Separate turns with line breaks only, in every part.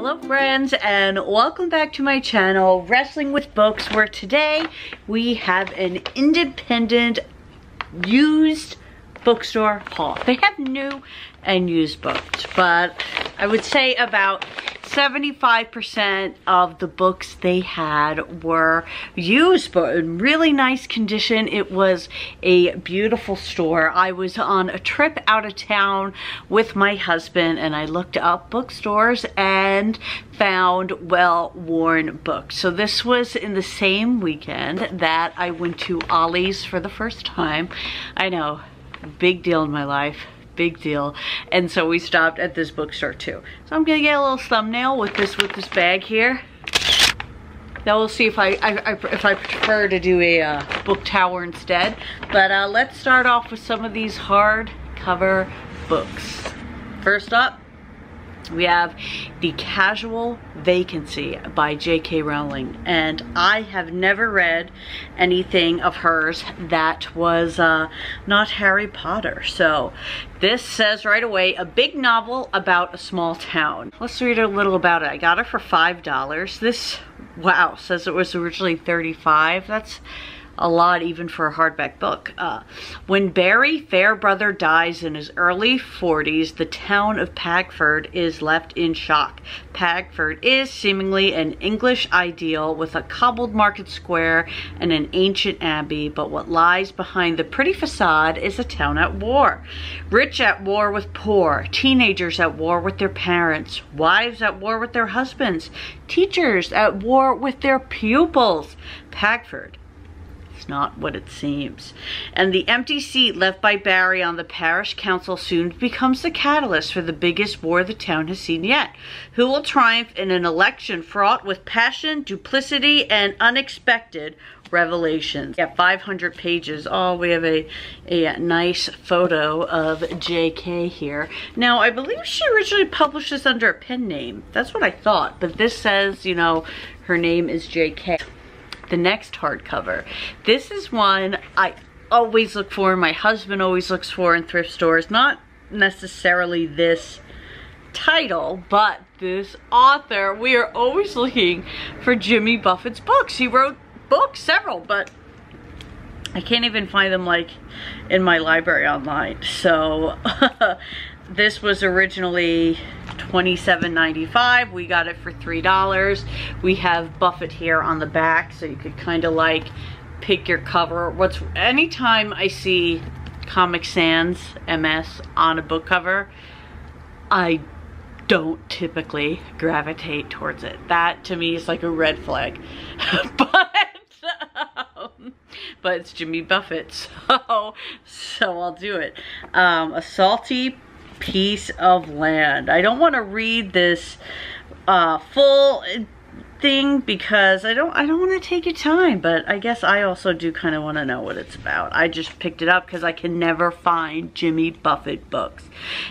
Hello friends, and welcome back to my channel, Wrestling with Books, where today we have an independent used bookstore haul. They have new and used books, but I would say about 75% of the books they had were used, but in really nice condition. It was a beautiful store. I was on a trip out of town with my husband, and I looked up bookstores and found well-worn books. So this was in the same weekend that I went to Ollie's for the first time. I know, big deal in my life. Big deal. And so we stopped at this bookstore too. So I'm gonna get a little thumbnail with this bag here. Now we'll see if I prefer to do a book tower instead. But let's start off with some of these hardcover books. First up, we have The Casual Vacancy by J.K. Rowling, and I have never read anything of hers that was not Harry Potter. So this says right away, a big novel about a small town. Let's read a little about it. I got it for $5. This, wow, says it was originally $35. That's a lot even for a hardback book. When Barry Fairbrother dies in his early 40s, the town of Pagford is left in shock. Pagford is seemingly an English ideal with a cobbled market square and an ancient abbey, but what lies behind the pretty facade is a town at war. Rich at war with poor, teenagers at war with their parents, wives at war with their husbands, teachers at war with their pupils. Pagford, not what it seems. And the empty seat left by Barry on the parish council soon becomes the catalyst for the biggest war the town has seen yet. Who will triumph in an election fraught with passion, duplicity, and unexpected revelations? Yeah, 500 pages. Oh, we have a nice photo of JK here. Now, I believe she originally published this under a pen name. That's what I thought. But this says, you know, her name is JK. The next hardcover. This is one I always look for, my husband always looks for in thrift stores. Not necessarily this title, but this author. We are always looking for Jimmy Buffett's books. He wrote books, several, but I can't even find them like in my library online. So this was originally $27.95. We got it for $3. We have Buffett here on the back, so you could kind of like pick your cover. Anytime I see Comic Sans MS on a book cover, I don't typically gravitate towards it. That to me is like a red flag. But it's Jimmy Buffett, so I'll do it. A Salty Piece of Land. I don't want to read this full thing because I don't want to take your time, but I guess I also do kind of want to know what it's about. I just picked it up because I can never find Jimmy Buffett books.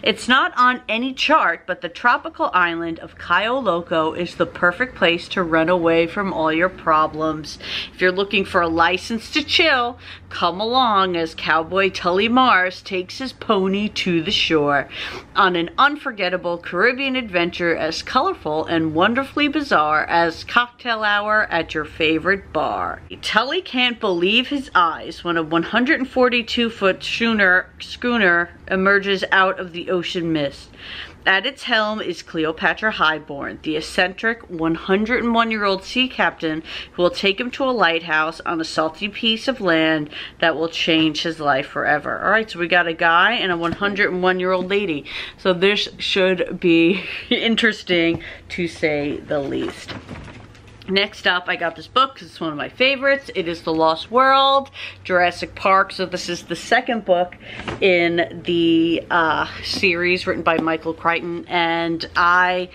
It's not on any chart, but the tropical island of Cayo Loco is the perfect place to run away from all your problems. If you're looking for a license to chill, come along as cowboy Tully Mars takes his pony to the shore on an unforgettable Caribbean adventure as colorful and wonderfully bizarre as cocktail hour at your favorite bar. Tully can't believe his eyes when a 142-foot schooner emerges out of the ocean mist. At its helm is Cleopatra Highborn, the eccentric 101-year-old sea captain who will take him to a lighthouse on a salty piece of land that will change his life forever. All right, so we got a guy and a 101-year-old lady. So this should be interesting to say the least. Next up, I got this book because it's one of my favorites. It is The Lost World, Jurassic Park. So this is the second book in the series written by Michael Crichton. And I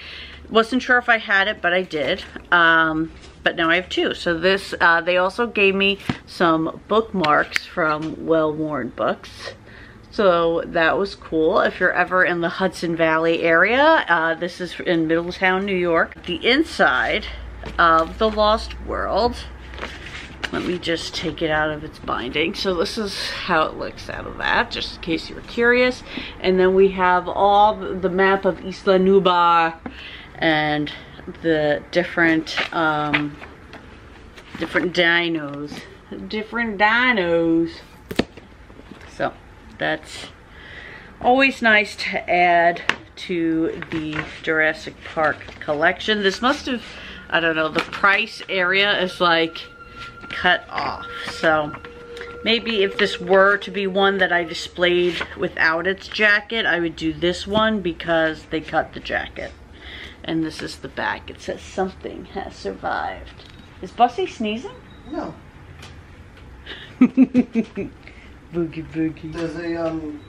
wasn't sure if I had it, but I did. But now I have two. So this, they also gave me some bookmarks from well-worn books. So that was cool. If you're ever in the Hudson Valley area, this is in Middletown, New York. The inside of The Lost World. Let me just take it out of its binding. So this is how it looks out of that, just in case you were curious. And then we have all the map of Isla Nublar and the different dinos. So that's always nice to add to the Jurassic Park collection. This must have, I don't know, the price area is like cut off. So maybe if this were to be one that I displayed without its jacket, I would do this one because they cut the jacket. And this is the back. It says something has survived. Is Bussy sneezing?
No.
Boogie boogie.
There's an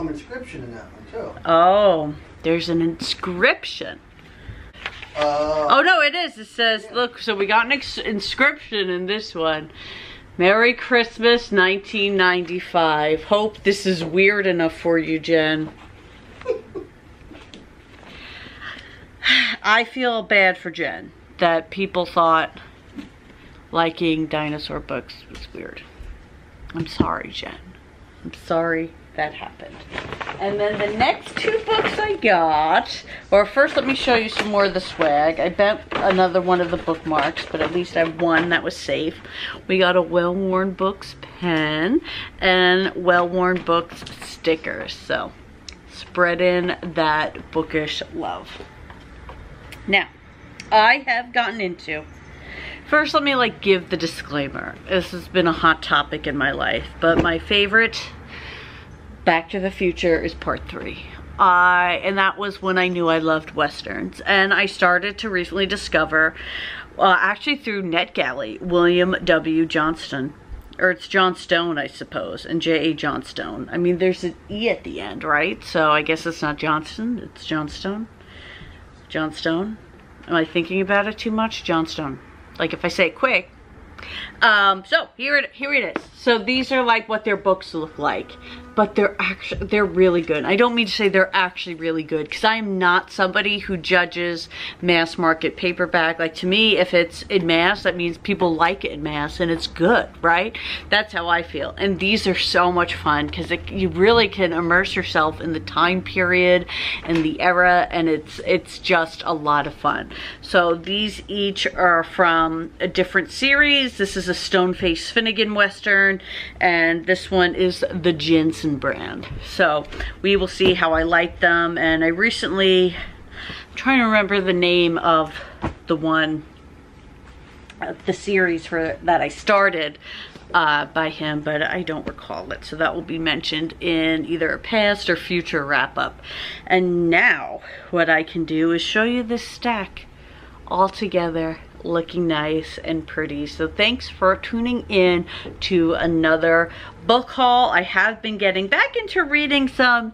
inscription in that one too.
Oh, there's an inscription. Oh no, it is. It says, yeah. Look, so we got an inscription in this one. Merry Christmas 1995. Hope this is weird enough for you, Jen. I feel bad for Jen that people thought liking dinosaur books was weird. I'm sorry, Jen. I'm sorry that happened. And then the next two books I got, or first let me show you some more of the swag. I bent another one of the bookmarks, but at least I have one that was safe. We got a Well-Worn Books pen and Well-Worn Books stickers. So spread in that bookish love. Now, I have gotten into, first let me like give the disclaimer. This has been a hot topic in my life, but my favorite Back to the Future is part 3. And that was when I knew I loved Westerns. And I started to recently discover, actually through NetGalley, William W. Johnstone. Or it's Johnstone, I suppose, and J.A. Johnstone. I mean, there's an E at the end, right? So I guess it's not Johnston, it's Johnstone. Johnstone? Am I thinking about it too much? Johnstone. Like if I say it quick. So here it is. So these are like what their books look like, but they're really good. I don't mean to say they're actually really good because I am not somebody who judges mass market paperback. Like to me, if it's in mass, that means people like it in mass and it's good, right? That's how I feel. And these are so much fun because you really can immerse yourself in the time period and the era, and it's just a lot of fun. So these each are from a different series. This is a Stoneface Finnegan Western, and this one is the Jensen brand. So we will see how I like them. And I recently, I'm trying to remember the name of the one, the series that I started by him, but I don't recall it. So that will be mentioned in either a past or future wrap up. And now what I can do is show you this stack all together, looking nice and pretty. So thanks for tuning in to another book haul. I have been getting back into reading some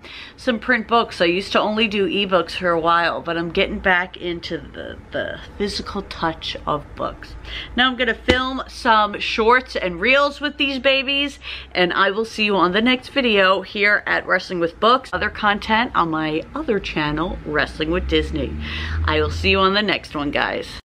print books. I used to only do ebooks for a while, but I'm getting back into the physical touch of books. Now I'm gonna film some shorts and reels with these babies, and I will see you on the next video here at Wrestling with Books. Other content on my other channel, Wrestling with Disney. I will see you on the next one, guys.